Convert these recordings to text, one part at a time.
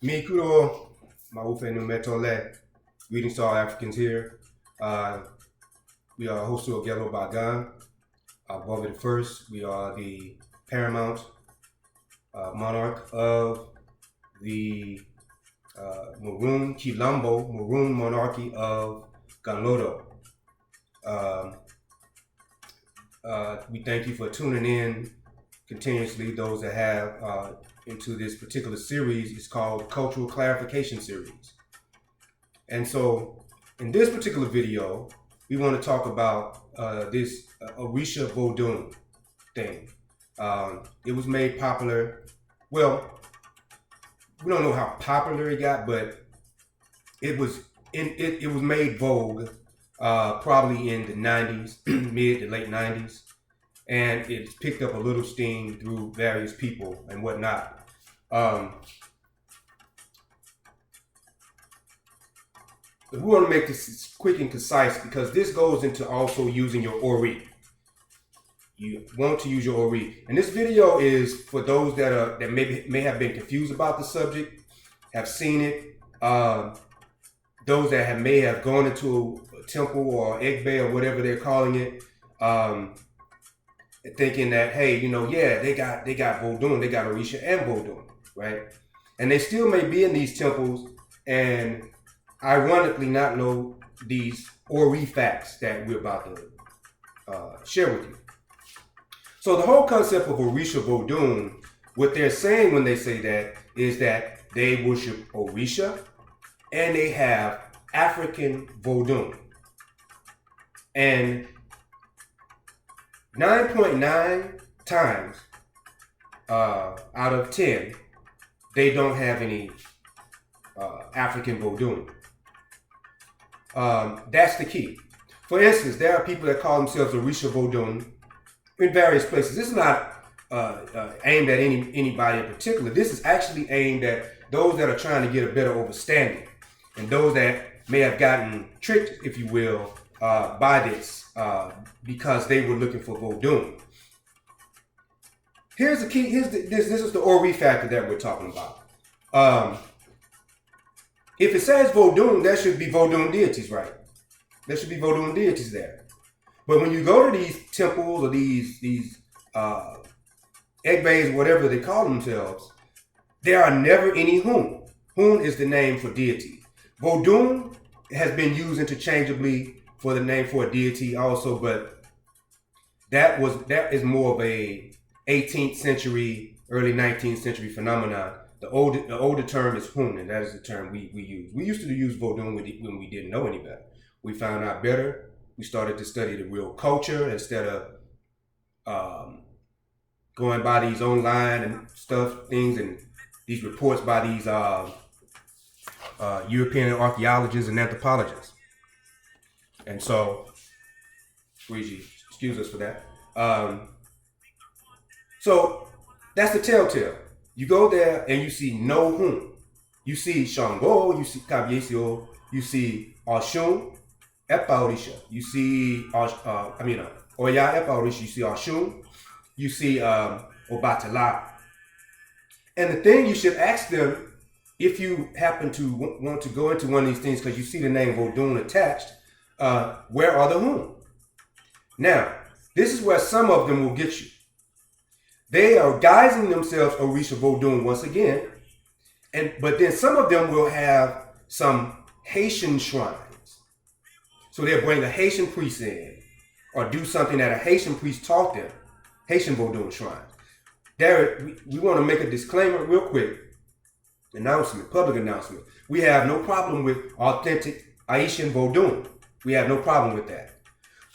Me kudo maufe no metole. Greetings to all Africans here. We are Axosu Agelogbagan Agbovi the first. We are the paramount monarch of the Maroon Quilombo Maroon monarchy of Ganlodo. We thank you for tuning in continuously. Those that have into this particular series is called Cultural Clarification Series. And so in this particular video, we want to talk about this Orisha Vodun thing. It was made popular. Well, we don't know how popular it got, but it was made vogue probably in the 90s, mid to late 90s. And it's picked up a little steam through various people and whatnot. We want to make this quick and concise because this goes into also using your ori. You want to use your ori, and this video is for those that may have been confused about the subject, have seen it. Those that may have gone into a temple or egbe or whatever they're calling it, thinking that, hey, they got vodun, they got orisha and vodun, right? And they still may be in these temples and ironically not know these ori facts that we're about to share with you. So the whole concept of Orisha Vodun, what they're saying when they say that is that they worship Orisha and they have African Vodun. And 9.9 times out of 10, they don't have any African Vodun. That's the key. For instance, there are people that call themselves Orisha Vodun in various places. This is not aimed at anybody in particular. This is actually aimed at those that are trying to get a better understanding and those that may have gotten tricked, if you will, by this because they were looking for Vodun. Here's the key. This is the ori factor that we're talking about. If it says Vodun, there should be Vodun deities, right? There should be Vodun deities there. But when you go to these temples or these egbe's, whatever they call themselves, there are never any Hun. Hun is the name for deity. Vodun has been used interchangeably for the name for a deity also, but that is more of a 18th century, early 19th century phenomenon. The older term is Hun, and that is the term we use. We used to use Vodun when we didn't know any better. We found out better. We started to study the real culture instead of going by these online and things and these reports by these European archaeologists and anthropologists. And so, excuse us for that. So that's the telltale. You go there and you see no Hun. You see Shango, you see Kabiesio, you see Oshun, Orisha. You see Oya Orisha. You see Oshun. You see Obatala. And the thing you should ask them, if you happen to want to go into one of these things because you see the name Vodun attached, where are the Hun? Now, this is where some of them will get you. They are guising themselves Orisha Vodun once again, but then some of them will have some Haitian shrines. So they'll bring a Haitian priest in or do something that a Haitian priest taught them, Haitian Vodun shrine. We want to make a disclaimer real quick, public announcement. We have no problem with authentic Haitian Vodun. We have no problem with that.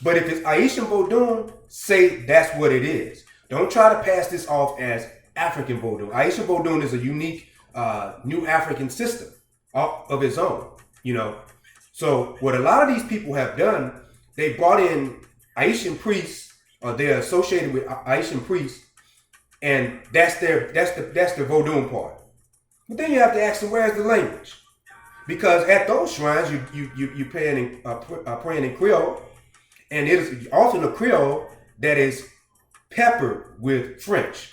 But if it's Haitian Vodun, say that's what it is. Don't try to pass this off as African Vodun. Haitian Vodun is a unique new African system of its own, So what a lot of these people have done, they brought in Haitian priests, or they're associated with Haitian priests, and that's the Vodun part. But then you have to ask them, where's the language? Because at those shrines, you praying in Creole, and it is often a Creole that is peppered with French.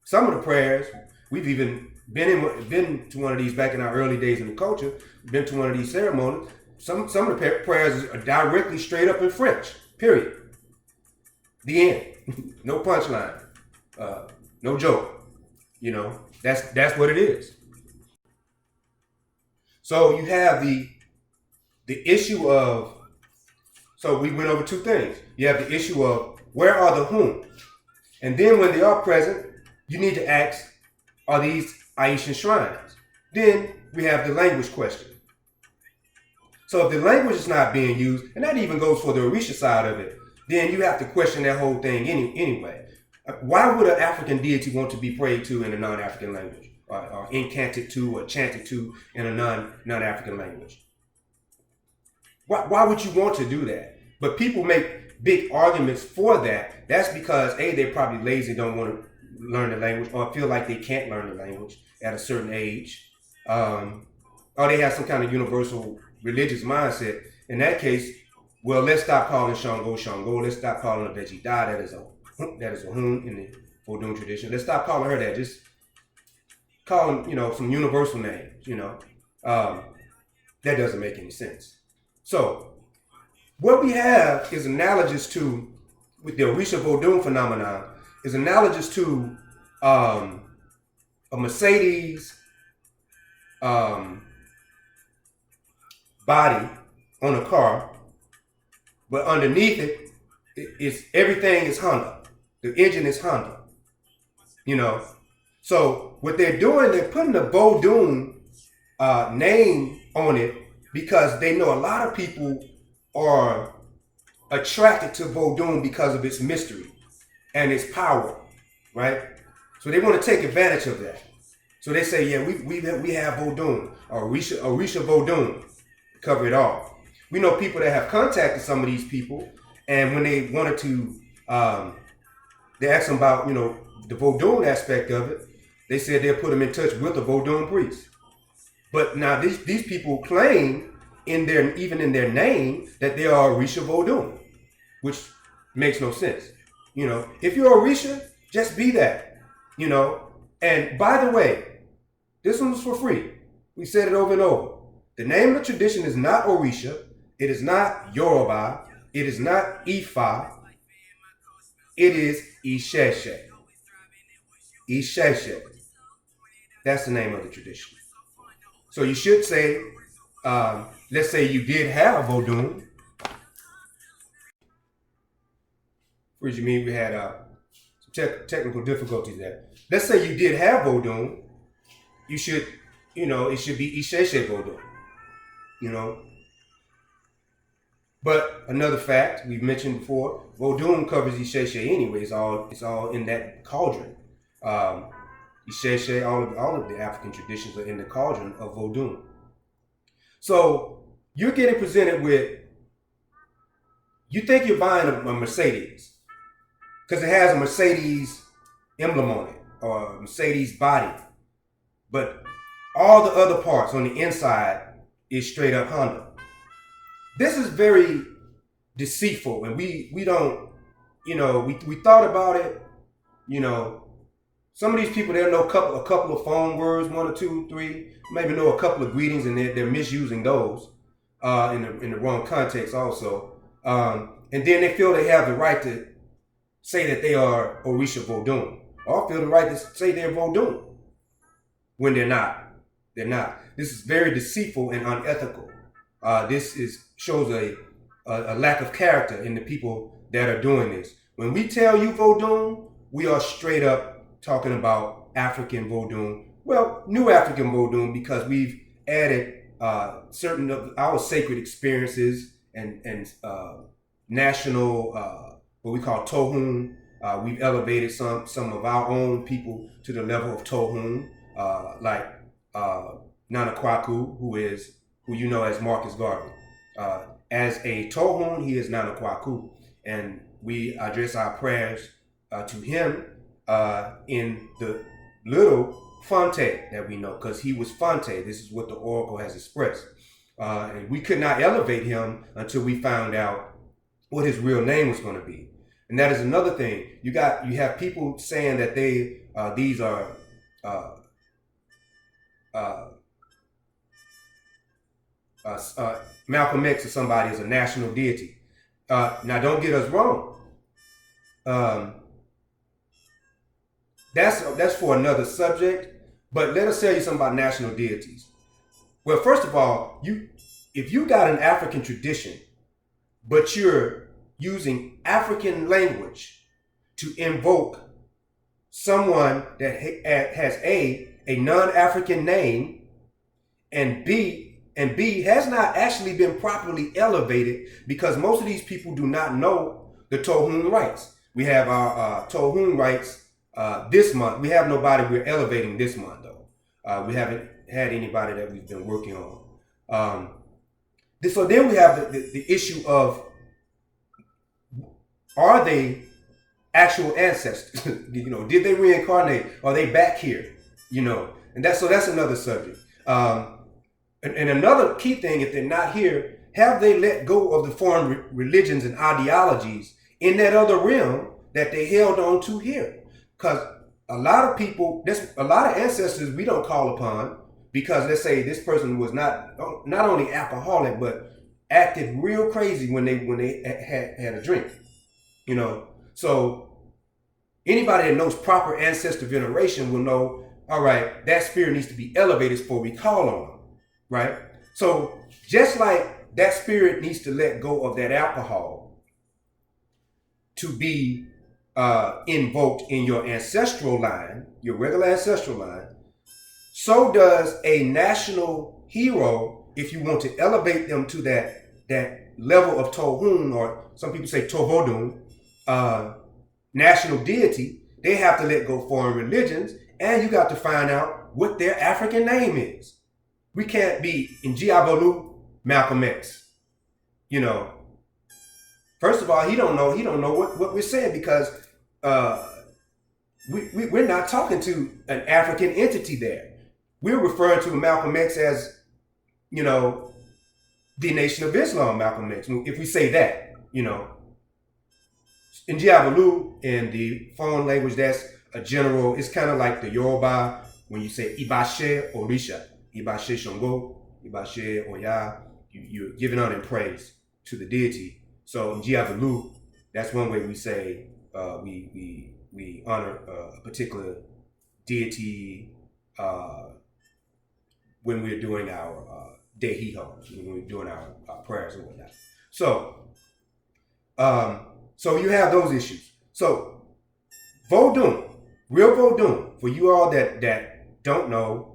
Some of the prayers We've even been to one of these back in our early days in the culture. Been to one of these ceremonies. Some of the prayers are directly straight up in French. Period. The end. No punchline. No joke. You know, that's what it is. So you have the issue of, so we went over two things. You have the issue of where are the whom? And then when they are present, you need to ask, are these Haitian shrines? Then we have the language question. So if the language is not being used, and that even goes for the Orisha side of it, then you have to question that whole thing anyway. Why would an African deity want to be prayed to in a non-African language? Or incanted to or chanted to in a non-African language? Why would you want to do that? But people make big arguments for that. That's because A, they're probably lazy, don't want to learn the language, or feel like they can't learn the language at a certain age. Or they have some kind of universal religious mindset. In that case, well, let's stop calling Shango Shango. Let's stop calling her Veggie Da. That is a Hun in the Vodun tradition. Let's stop calling her that. Just call them, some universal names, That doesn't make any sense. So what we have is analogous to, with the Orisha Vodun phenomenon, is analogous to a Mercedes body on a car, but underneath it, everything is Honda. The engine is Honda. So what they're doing, they're putting the Vodun name on it because they know a lot of people are attracted to Vodun because of its mystery and its power, right? So they want to take advantage of that. So they say, yeah, we have Vodun, or Orisha Vodun, cover it all. We know people that have contacted some of these people, and when they wanted to, they asked them about, the Vodun aspect of it. They said they'll put them in touch with a Vodun priest. But now these people claim even in their name that they are Orisha Vodun, which makes no sense. If you're Orisha, just be that. And by the way, this one was for free. We said it over and over. The name of the tradition is not Orisha. It is not Yoruba. It is not Ifa. It is Isheshe. Isheshe. That's the name of the tradition. So you should say, let's say you did have Vodun. What do you mean? We had some technical difficulties there. Let's say you did have Vodun. You should, it should be Isheshe Vodun. But another fact we've mentioned before, Vodun covers Isheshe anyway. It's all in that cauldron. Isheshe, all of the African traditions are in the cauldron of Vodun. So you're getting presented with, you think you're buying a Mercedes because it has a Mercedes emblem on it or a Mercedes body, but all the other parts on the inside is straight up Honda. This is very deceitful, and we don't, we thought about it, some of these people, they'll know a couple of phone words, 1 or 2, 3, maybe know a couple of greetings, and they're misusing those in the wrong context also. And then they feel they have the right to say that they are Orisha Vodun, or feel the right to say they're Vodun when they're not. They're not. This is very deceitful and unethical. This shows a lack of character in the people that are doing this. When we tell you Vodun, we are straight up talking about African Vodun. Well, new African Vodun, because we've added certain of our sacred experiences and national, what we call Tohun. We've elevated some of our own people to the level of Tohun, like Nana Kwaku, who you know as Marcus Garvey. As a Tohun, he is Nana Kwaku, and we address our prayers to him in the little Fonte that we know, because he was Fonte. This is what the oracle has expressed. And we could not elevate him until we found out what his real name was going to be. And that is another thing. You have people saying that these are uh, Malcolm X or somebody as a national deity. Now, don't get us wrong. That's for another subject. But let us tell you something about national deities. Well, first of all, if you got an African tradition, but you're using African language to invoke someone that has a non-African name, and B has not actually been properly elevated, because most of these people do not know the Tohun rites. We have our Tohun rites this month. We have nobody we're elevating this month, though. We haven't had anybody that we've been working on. So then we have the issue of, are they actual ancestors? Did they reincarnate? Are they back here? And that's another subject. And another key thing, if they're not here, have they let go of the foreign religions and ideologies in that other realm that they held on to here? Because a lot of people, there's a lot of ancestors we don't call upon, because let's say this person was not only alcoholic, but acted real crazy when they had a drink. So anybody that knows proper ancestor veneration will know, all right, that spirit needs to be elevated before we call on them, right? So just like that spirit needs to let go of that alcohol to be invoked in your ancestral line, your regular ancestral line, so does a national hero, if you want to elevate them to that level of Tohun, or some people say Tovodun, national deity. They have to let go foreign religions, and you got to find out what their African name is. We can't be in Giabolu Malcolm X. First of all, he don't know what we're saying, because we're not talking to an African entity there. We're referring to Malcolm X as, the Nation of Islam Malcolm X. If we say that, in Giabolu, in the foreign language, that's a general. It's kind of like the Yoruba when you say Ibashe Orisha, Ibashe Shango, Ibashe Oya. You're giving honor and praise to the deity. So in Giabolu, that's one way we say we honor a particular deity when we're doing our dehiho, when we're doing our prayers and whatnot. So you have those issues. So Vodun, real Vodun, for you all that don't know,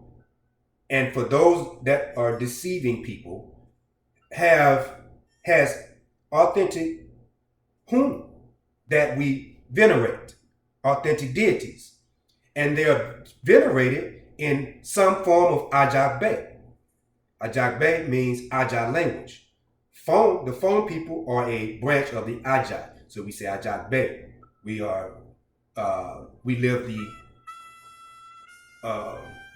and for those that are deceiving people, has authentic Hun that we venerate, authentic deities. And they're venerated in some form of Ajagbe. Ajagbe means Ajag language. The Fon people are a branch of the Ajag. So we say Ajagbe. We live the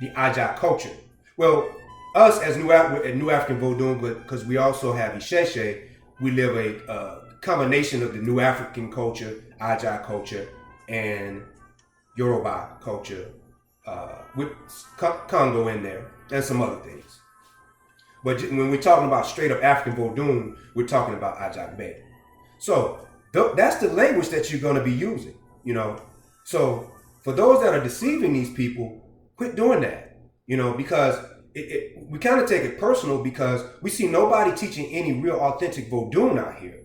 Ajag culture. Well, us as New African Vodun, but because we also have Isheshe, we live a combination of the New African culture, Ajag culture, and Yoruba culture, with Congo in there, and some other things. But when we're talking about straight up African Vodun, we're talking about Ajagbe. So that's the language that you're going to be using, So for those that are deceiving these people, quit doing that, because we kind of take it personal, because we see nobody teaching any real authentic Vodun out here.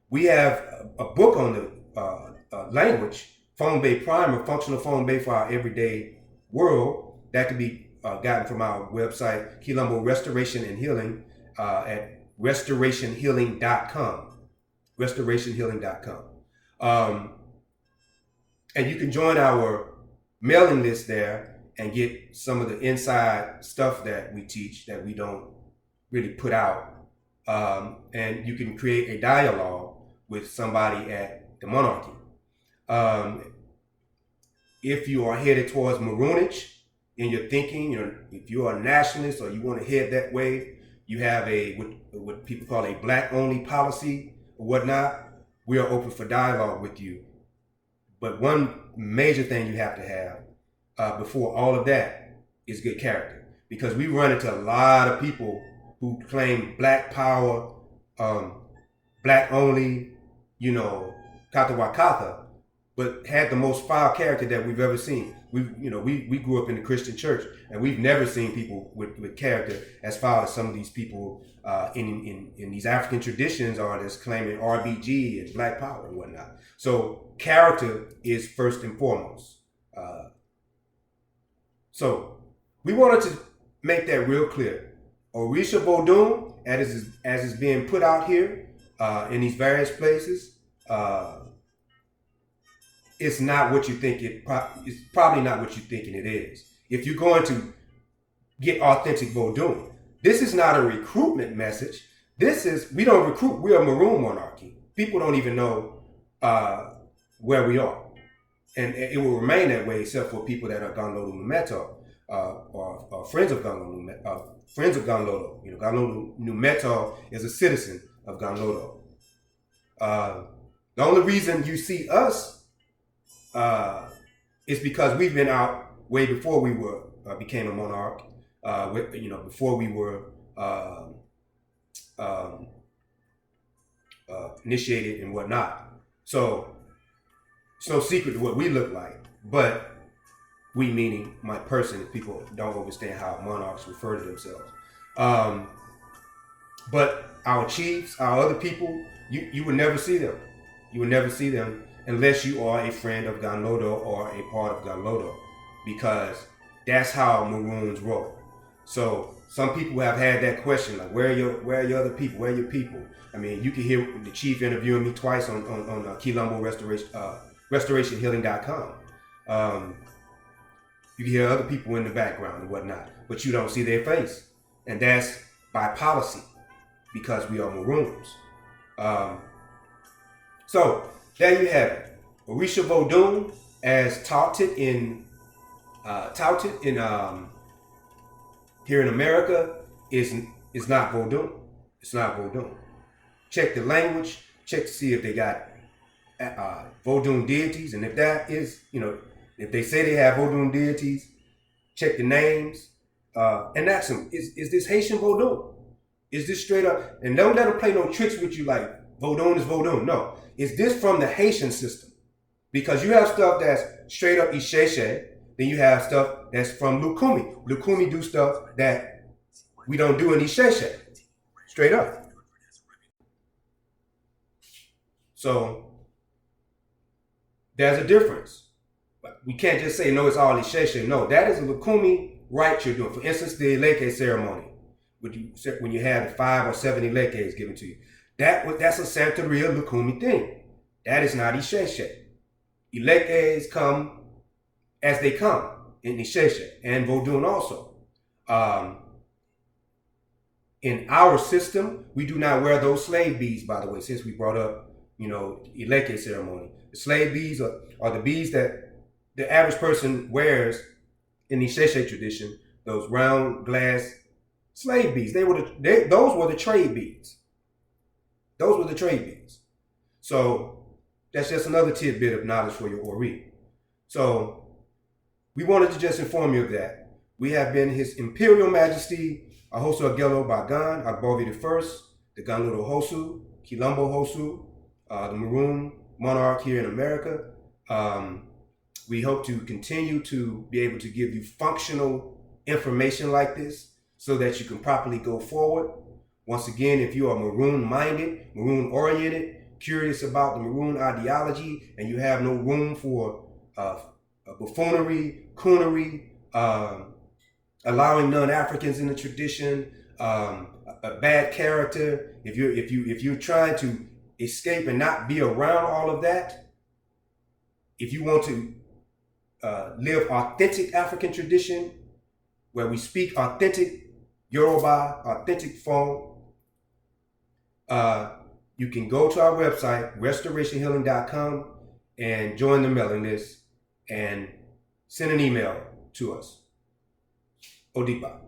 We have a book on the language, Phone Bay Primer, Functional Phone Bay for Our Everyday World, that can be gotten from our website, Quilombo Restoration and Healing, at restorationhealing.com. restorationhealing.com. And you can join our mailing list there and get some of the inside stuff that we teach that we don't really put out. And you can create a dialogue with somebody at the monarchy. If you are headed towards Maroonage in your thinking, if you are a nationalist or you want to head that way, you have what people call a black-only policy or whatnot, we are open for dialogue with you. But one major thing you have to have before all of that is good character. because we run into a lot of people who claim black power, black only, kata wakata, but had the most foul character that we've ever seen. We grew up in the Christian church, and we've never seen people with character as foul as some of these people in these African traditions are that's claiming RBG and black power and whatnot. So character is first and foremost. So we wanted to make that real clear. Orisha Vodun, as is being put out here in these various places, it's not what you think it's probably not what you're thinking it is. If you're going to get authentic Vodun, this is not a recruitment message. We don't recruit. We're a maroon monarchy. People don't even know where we are. And it will remain that way except for people that are Ganlodo Numeto or friends of Ganlodo. Friends of Ganlodo. Ganlodo Numeto is a citizen of Ganlodo. The only reason you see us is because we've been out way before we became a monarch. Before we were initiated and whatnot. So it's no secret what we look like, but we meaning my person, if people don't understand how monarchs refer to themselves. But our chiefs, our other people, you would never see them. You would never see them unless you are a friend of Ganlodo or a part of Ganlodo, because that's how Maroons roll. So some people have had that question, like, where are your other people? Where are your people? I mean, you can hear the chief interviewing me twice on Quilombo RestorationHealing.com. You can hear other people in the background and whatnot, but you don't see their face. And that's by policy, because we are Maroons. So there you have it. Orisha Vodun, as touted in here in America, is not Vodun. It's not Vodun. Check the language. Check to see if they got Vodun deities, and if that is, if they say they have Vodun deities, check the names and ask them: Is this Haitian Vodun? Is this straight up? And don't let them play no tricks with you like Vodun is Vodun. No, is this from the Haitian system? Because you have stuff that's straight up Isheshe, then you have stuff that's from Lukumi. Lukumi do stuff that we don't do in Isheshe. Straight up. So there's a difference. We can't just say, no, it's all Isheshe. No, that is a Lukumi rite you're doing. For instance, the Eleke ceremony, when you have 5 or 7 Elekes given to you. That's a Santeria Lukumi thing. That is not Isheshe. Elekes come as they come in Isheshe and Vodun also. In our system, we do not wear those slave beads, by the way, since we brought up, Eleke ceremony. The slave beads are the beads that the average person wears in the Isheshe tradition, those round glass slave beads. Those were the trade beads. Those were the trade beads. So that's just another tidbit of knowledge for your Ori. So we wanted to just inform you of that. We have been His Imperial Majesty Axosu Agelogbagan Agbovi I, the Ganlodo Hosu, Quilombo Hosu, the Maroon Monarch here in America. We hope to continue to be able to give you functional information like this so that you can properly go forward. Once again, if you are Maroon-minded, Maroon-oriented, curious about the Maroon ideology, and you have no room for buffoonery, coonery, allowing non-Africans in the tradition, a bad character, if you're trying to escape and not be around all of that, if you want to live authentic African tradition, where we speak authentic Yoruba, authentic Fon, you can go to our website, RestorationHealing.com, and join the mailing list and send an email to us. Odipa.